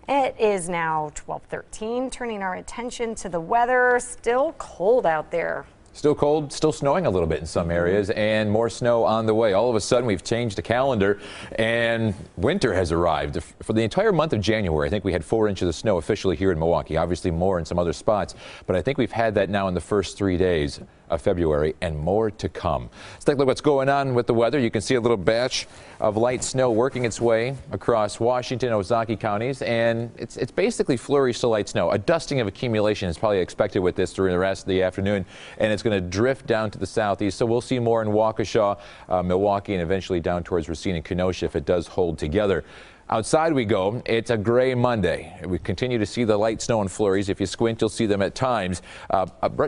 It is now 12:13, turning our attention to the weather. Still cold out there. Still cold, still snowing a little bit in some areas, and more snow on the way. All of a sudden, we've changed the calendar, and winter has arrived. For the entire month of January, I think we had 4 inches of snow officially here in Milwaukee. Obviously more in some other spots, but I think we've had that now in the first 3 days of February, and more to come. Let's take a look at what's going on with the weather. You can see a little batch of light snow working its way across Washington, Ozaukee counties, and it's basically flurries to light snow. A dusting of accumulation is probably expected with this during the rest of the afternoon, and it's going to drift down to the southeast. So we'll see more in Waukesha, Milwaukee, and eventually down towards Racine and Kenosha if it does hold together. Outside we go. It's a gray Monday. We continue to see the light snow and flurries. If you squint, you'll see them at times.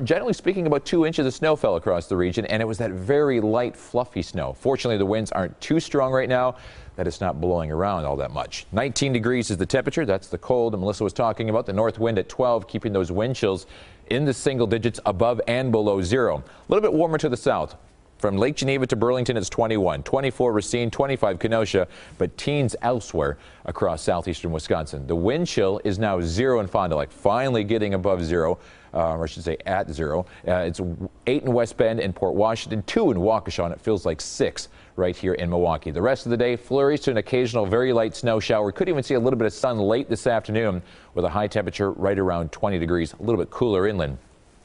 Generally speaking, about 2 inches of snow fell across the region, and it was that very light, fluffy snow. Fortunately, the winds aren't too strong right now, that it's not blowing around all that much. 19 degrees is the temperature. That's the cold that Melissa was talking about. The north wind at 12, keeping those wind chills in the single digits above and below zero. A little bit warmer to the south. From Lake Geneva to Burlington, it's 21, 24 Racine, 25 Kenosha, but teens elsewhere across southeastern Wisconsin. The wind chill is now 0 in Fond du Lac, finally getting above zero, or I should say at zero. It's 8 in West Bend and Port Washington, 2 in Waukesha, and it feels like 6 right here in Milwaukee. The rest of the day, flurries to an occasional very light snow shower. Could even see a little bit of sun late this afternoon with a high temperature right around 20 degrees, a little bit cooler inland.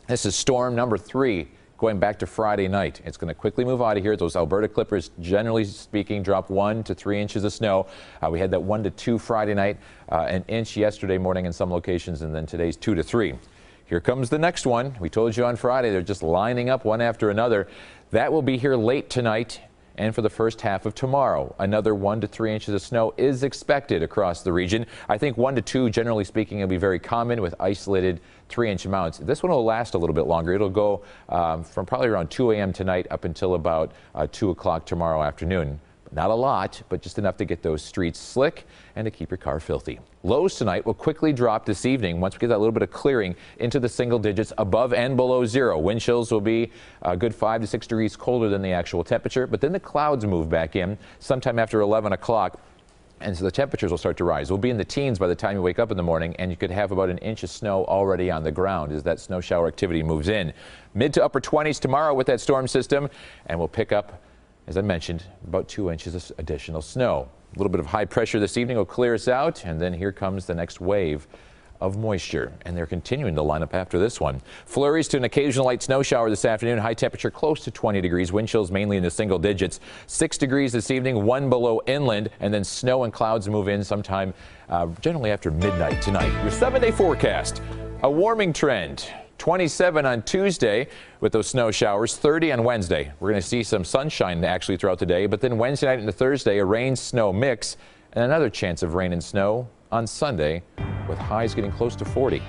This is storm number 3. Going back to Friday night. It's going to quickly move out of here. Those Alberta Clippers, generally speaking, drop 1 to 3 inches of snow. We had that 1 to 2 Friday night, an inch yesterday morning in some locations, and then today's 2 to 3. Here comes the next one. We told you on Friday they're just lining up one after another. That will be here late tonight and for the first half of tomorrow. Another 1 to 3 inches of snow is expected across the region. I think 1 to 2, generally speaking, will be very common with isolated 3-inch amounts. This one will last a little bit longer. It'll go from probably around 2 a.m. tonight up until about 2 o'clock tomorrow afternoon. Not a lot, but just enough to get those streets slick and to keep your car filthy. Lows tonight will quickly drop this evening once we get that little bit of clearing into the single digits above and below zero. Wind chills will be a good 5 to 6 degrees colder than the actual temperature, but then the clouds move back in sometime after 11 o'clock. And so the temperatures will start to rise. We'll be in the teens by the time you wake up in the morning, and you could have about an inch of snow already on the ground as that snow shower activity moves in. Mid to upper 20s tomorrow with that storm system, and we'll pick up, as I mentioned, about 2 inches of additional snow. A little bit of high pressure this evening will clear us out, and then here comes the next wave of moisture, and they're continuing to line up after this one. Flurries to an occasional light snow shower this afternoon. High temperature close to 20 degrees. Wind chills mainly in the single digits. 6 degrees this evening, 1 below inland, and then snow and clouds move in sometime generally after midnight tonight. Your 7-day forecast, a warming trend. 27 on Tuesday with those snow showers, 30 on Wednesday. We're going to see some sunshine actually throughout the day, but then Wednesday night into Thursday, a rain-snow mix and another chance of rain and snow on Sunday with highs getting close to 40.